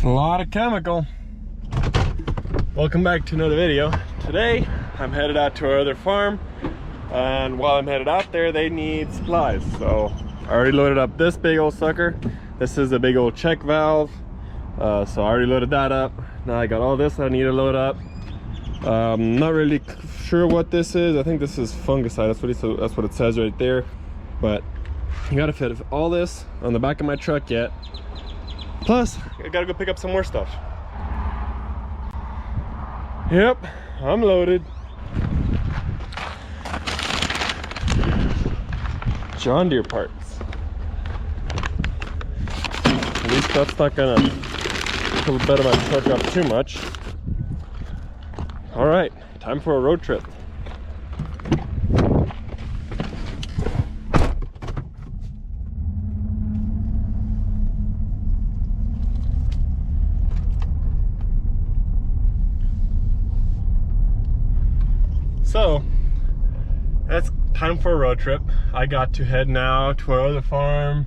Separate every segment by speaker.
Speaker 1: It's a lot of chemical. Welcome back to another video. Today I'm headed out to our other farm, and while I'm headed out there they need supplies. So I already loaded up this big old sucker. This is a big old check valve, so I already loaded that up. Now I got all this I need to load up. Not really sure what this is. I think this is fungicide. That's what it says right there. But you gotta fit all this on the back of my truck yet. Plus, I gotta go pick up some more stuff. Yep, I'm loaded. John Deere parts. At least that's not gonna pull the bed of my truck up too much. All right, time for a road trip. So that's time for a road trip. I got to head now to our other farm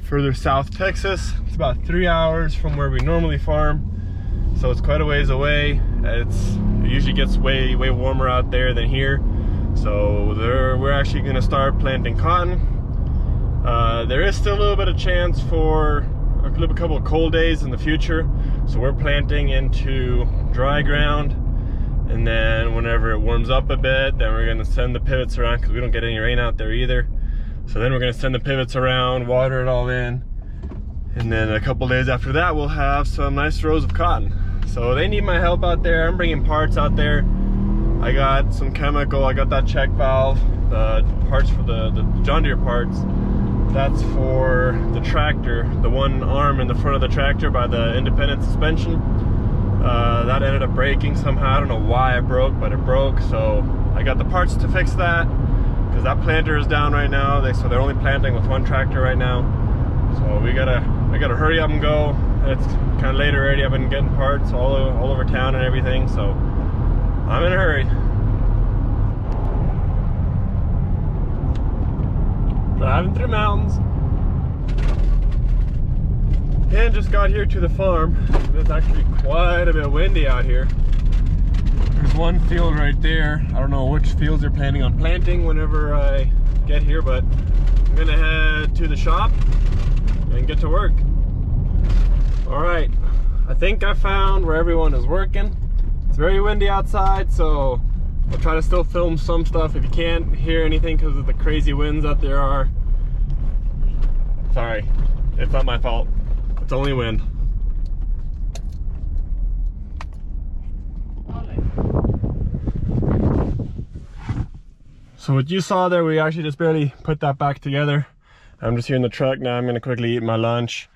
Speaker 1: further south Texas. It's about 3 hours from where we normally farm, so it's quite a ways away. It usually gets way warmer out there than here, so we're actually going to start planting cotton. There is still a little bit of chance for a couple of cold days in the future, so we're planting into dry ground. And then whenever it warms up a bit, then we're gonna send the pivots around, because we don't get any rain out there either. So then we're gonna send the pivots around, water it all in. And then a couple days after that, we'll have some nice rows of cotton. So they need my help out there. I'm bringing parts out there. I got some chemical, I got that check valve, the parts for the John Deere parts. That's for the tractor, the one arm in the front of the tractor by the independent suspension. That ended up breaking somehow. I don't know why it broke, but it broke. So I got the parts to fix that, because that planter is down right now. So they're only planting with one tractor right now. So I gotta hurry up and go. It's kind of late already. I've been getting parts all over town and everything, so I'm in a hurry. Driving through mountains. And just got here to the farm. It's actually quite a bit windy out here. There's one field right there. I don't know which fields they're planning on planting whenever I get here, but I'm gonna head to the shop and get to work. All right, I think I found where everyone is working. It's very windy outside, so I'll try to still film some stuff. If you can't hear anything because of the crazy winds that there are, sorry, it's not my fault. It's only wind. So what you saw there, we actually just barely put that back together. I'm just here in the truck now. I'm gonna quickly eat my lunch.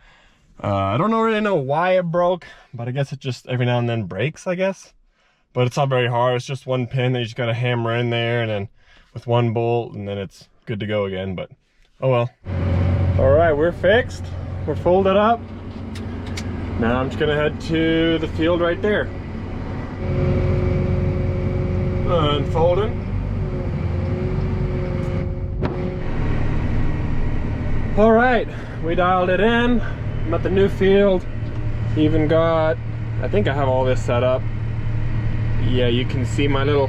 Speaker 1: I don't really know why it broke, but I guess it just every now and then breaks, I guess. But it's not very hard. It's just one pin that you just gotta hammer in there, and then with one bolt, and then it's good to go again. But oh well. All right, we're fixed. We're folded up. Now I'm just gonna head to the field right there. Unfolding. All right, we dialed it in. I'm at the new field. Even got, I think I have all this set up. Yeah, you can see my little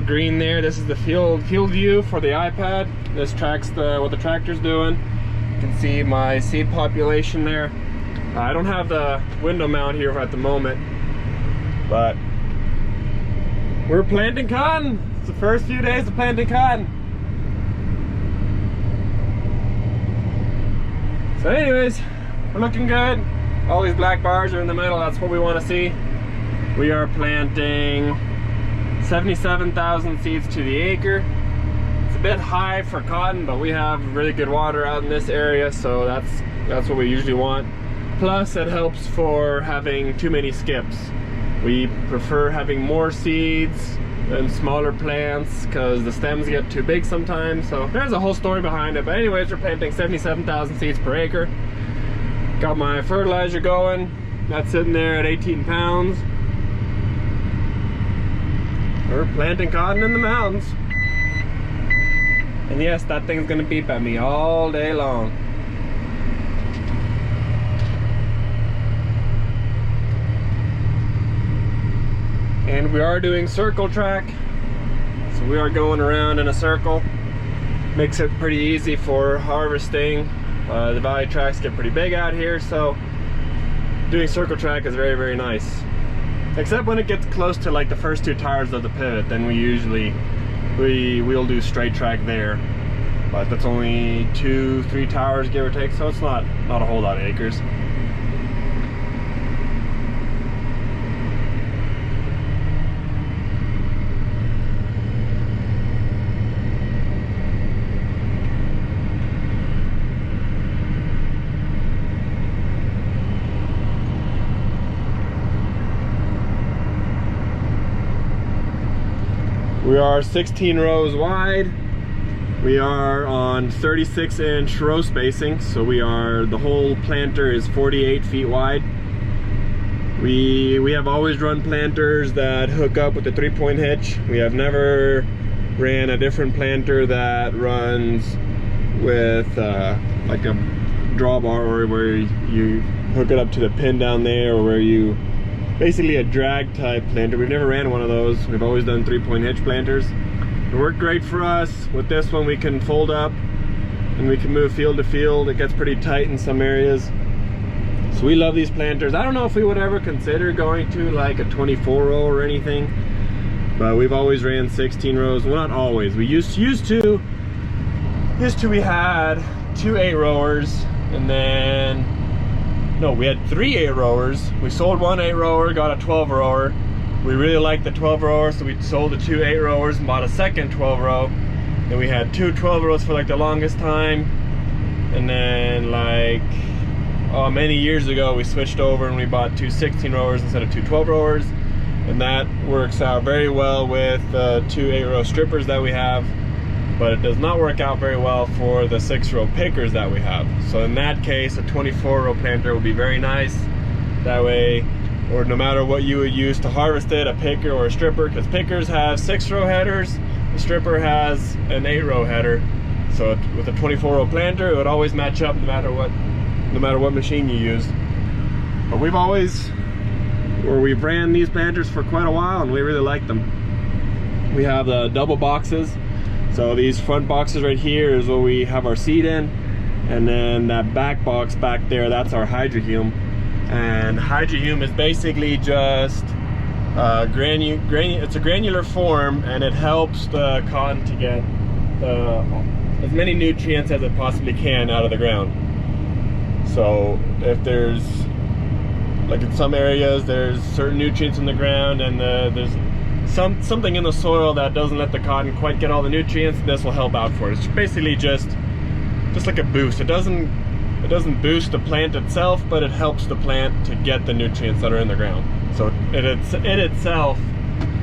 Speaker 1: green there. This is the field view for the iPad. This tracks what the tractor's doing. You can see my seed population there. I don't have the window mount here at the moment, but we're planting cotton. It's the first few days of planting cotton. So anyways, we're looking good. All these black bars are in the middle. That's what we want to see. We are planting 77,000 seeds to the acre. It's a bit high for cotton, but we have really good water out in this area, so that's what we usually want. Plus, it helps for having too many skips. We prefer having more seeds than smaller plants because the stems get too big sometimes. So there's a whole story behind it. But anyways, we're planting 77,000 seeds per acre. Got my fertilizer going. That's sitting there at 18 pounds. We're planting cotton in the mountains. And yes, that thing's gonna beep at me all day long. And we are doing circle track, so we are going around in a circle. Makes it pretty easy for harvesting. The valley tracks get pretty big out here, so doing circle track is very, very nice. Except when it gets close to like the first 2 tires of the pivot, then we'll do straight track there. But that's only 2-3 tires, give or take, so it's not a whole lot of acres. We are 16 rows wide. We are on 36-inch row spacing, so the whole planter is 48 feet wide. We have always run planters that hook up with a 3-point hitch. We have never ran a different planter that runs with like a drawbar, or where you hook it up to the pin down there, or where you basically a drag type planter. We've never ran one of those. We've always done 3-point hitch planters. It worked great for us. With this one we can fold up and we can move field to field. It gets pretty tight in some areas. So we love these planters. I don't know if we would ever consider going to like a 24 row or anything, but we've always ran 16 rows. Well, not always. We used to we had 2 8-rowers, and then no, we had 3 8-rowers. We sold 1 8-rower, got a 12-rower. We really liked the 12-rower, so we sold the 2 8-rowers and bought a second 12-row. Then we had 2 12-rows for like the longest time. And then like many years ago, we switched over and we bought 2 16-rowers instead of 2 12-rowers. And that works out very well with the 2 8-row strippers that we have. But it does not work out very well for the 6-row pickers that we have. So in that case, a 24-row planter would be very nice. That way, or no matter what you would use to harvest it, a picker or a stripper, because pickers have 6-row headers, the stripper has an 8-row header. So with a 24-row planter, it would always match up no matter what machine you use. But we've ran these planters for quite a while, and we really like them. We have the double boxes. So these front boxes right here is what we have our seed in, and then that back box back there, that's our hydrohume. And hydrohume is basically just it's a granular form, and it helps the cotton to get as many nutrients as it possibly can out of the ground. So if there's, like in some areas, there's certain nutrients in the ground, and there's something in the soil that doesn't let the cotton quite get all the nutrients, this will help out for it. It's basically just like a boost. It doesn't boost the plant itself, but it helps the plant to get the nutrients that are in the ground. So it itself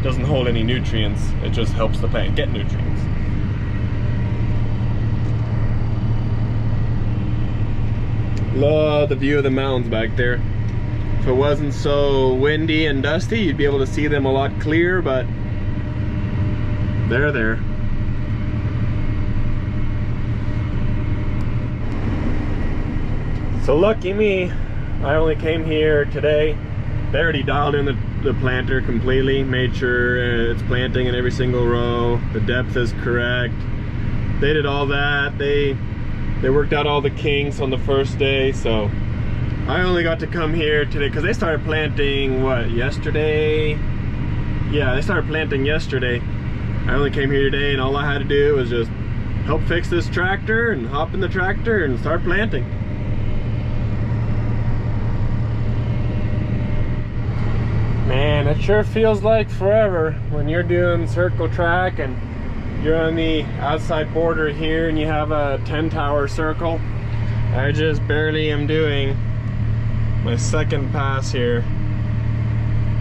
Speaker 1: doesn't hold any nutrients, it just helps the plant get nutrients. Love the view of the mountains back there. If it wasn't so windy and dusty, you'd be able to see them a lot clearer, but they're there. So lucky me, I only came here today. They already dialed in the planter completely, made sure it's planting in every single row, the depth is correct. They did all that. They worked out all the kinks on the first day, so I only got to come here today because they started planting, what, yesterday? Yeah, they started planting yesterday. I only came here today, and all I had to do was just help fix this tractor and hop in the tractor and start planting. Man, it sure feels like forever when you're doing circle track and you're on the outside border here and you have a 10-tower circle. I just barely am doing my second pass here,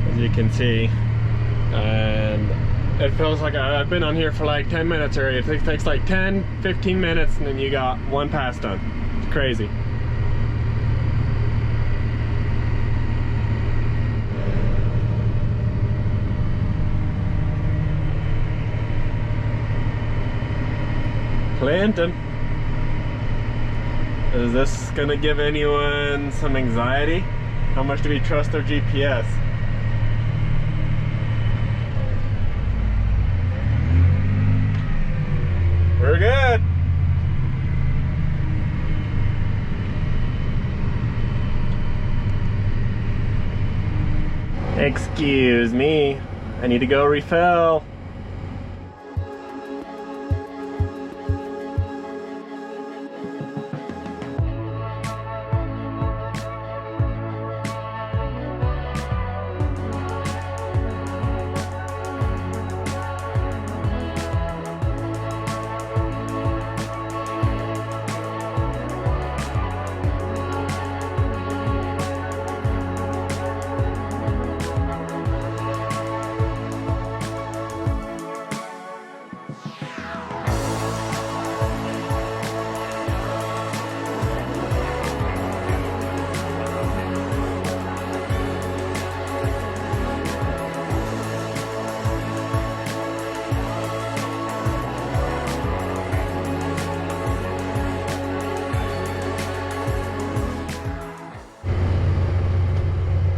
Speaker 1: as you can see, and it feels like I've been on here for like 10 minutes already. It takes like 10-15 minutes and then you got one pass done. It's crazy. Planting. Is this gonna give anyone some anxiety? How much do we trust our GPS? Excuse me, I need to go refill.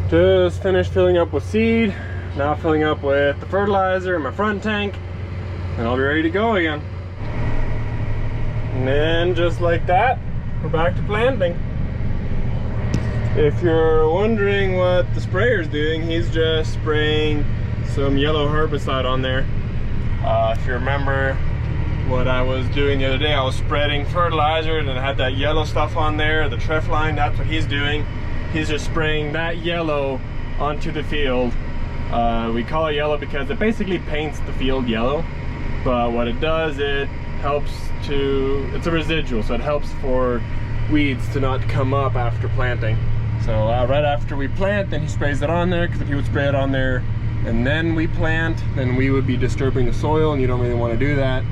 Speaker 1: Just finished filling up with seed, now filling up with the fertilizer in my front tank, and I'll be ready to go again. And then just like that, we're back to planting. If you're wondering what the sprayer's doing, he's just spraying some yellow herbicide on there. If you remember what I was doing the other day, I was spreading fertilizer and it had that yellow stuff on there, the treff line. That's what he's doing. He's just spraying that yellow onto the field. We call it yellow because it basically paints the field yellow, but what it does, it helps to, it's a residual, so it helps for weeds to not come up after planting. So right after we plant, then he sprays it on there, because if he would spray it on there and then we plant, then we would be disturbing the soil, and you don't really want to do that.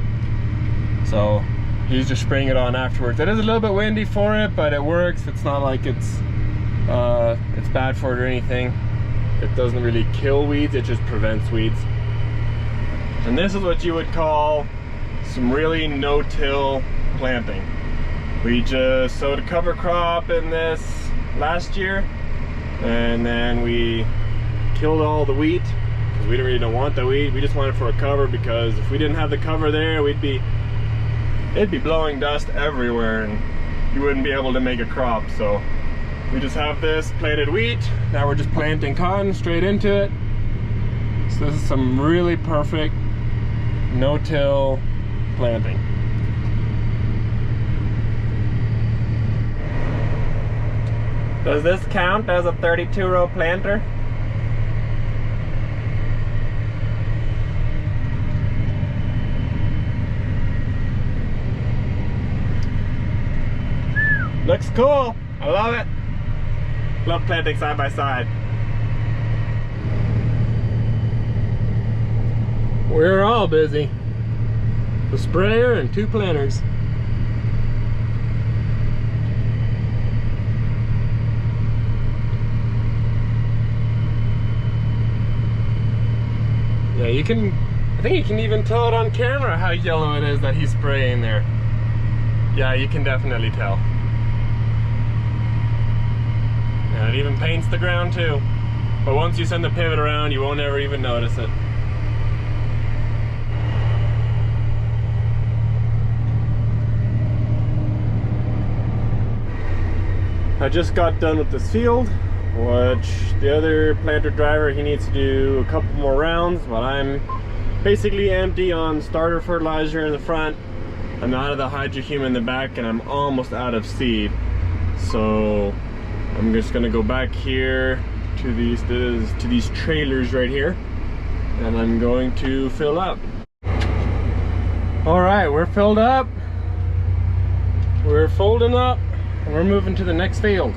Speaker 1: So he's just spraying it on afterwards. It is a little bit windy for it, but it works. It's not like it's bad for it or anything. It doesn't really kill weeds, it just prevents weeds. And this is what you would call some really no-till planting. We just sowed a cover crop in this last year, and then we killed all the wheat because we really don't want the wheat. We just want it for a cover, because if we didn't have the cover there, it'd be blowing dust everywhere and you wouldn't be able to make a crop. So we just have this planted wheat. Now we're just planting cotton straight into it. So this is some really perfect no-till planting. Does this count as a 32-row planter? Looks cool. I love it. Love planting side by side. We're all busy. The sprayer and 2 planters. Yeah, you can, I think you can even tell it on camera how yellow it is that he's spraying there. Yeah, you can definitely tell. And it even paints the ground too. But once you send the pivot around, you won't ever even notice it. I just got done with this field, which the other planter driver, he needs to do a couple more rounds, but I'm basically empty on starter fertilizer in the front. I'm out of the hydrohuman in the back, and I'm almost out of seed. So I'm just gonna go back here to these trailers right here, and I'm going to fill up. All right, we're filled up. We're folding up, and we're moving to the next field.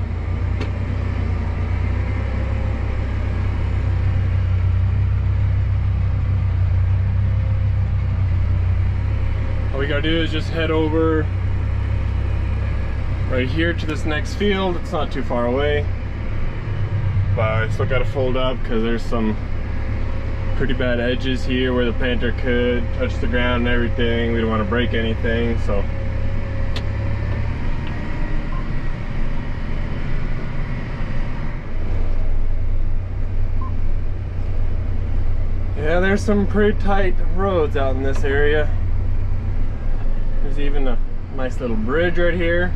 Speaker 1: All we gotta do is just head over right here to this next field. It's not too far away, but I still gotta fold up because there's some pretty bad edges here where the planter could touch the ground and everything. We don't want to break anything, so yeah, there's some pretty tight roads out in this area. There's even a nice little bridge right here.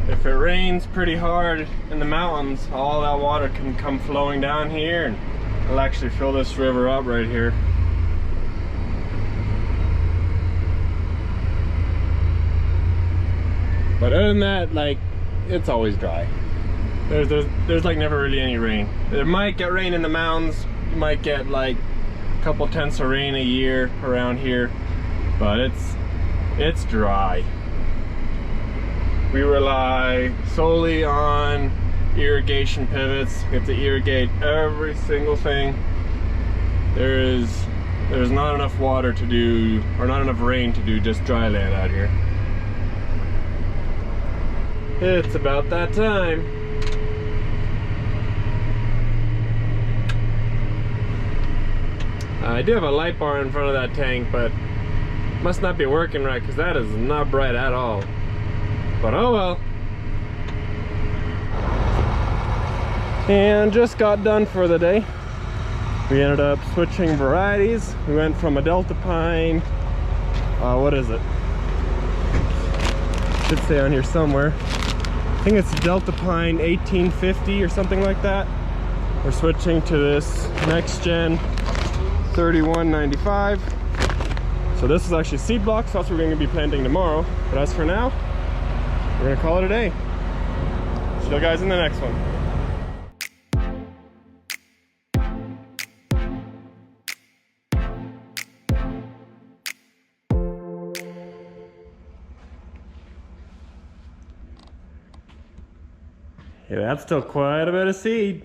Speaker 1: If it rains pretty hard in the mountains, all that water can come flowing down here and I'll actually fill this river up right here. But other than that, like, it's always dry. There's like never really any rain. There might get rain in the mountains. You might get like a couple tenths of rain a year around here, but it's dry. We rely solely on irrigation pivots. We have to irrigate every single thing. There's not enough water to do, or not enough rain to do just dry land out here. It's about that time. I do have a light bar in front of that tank, but must not be working right because that is not bright at all. But oh well. And just got done for the day. We ended up switching varieties. We went from a Deltapine, what is it? Should say on here somewhere. I think it's Deltapine 1850 or something like that. We're switching to this next gen 3195. So this is actually seed blocks, so that's what we're going to be planting tomorrow. But as for now, we're going to call it a day. See you guys in the next one. Yeah, that's still quite a bit of seed.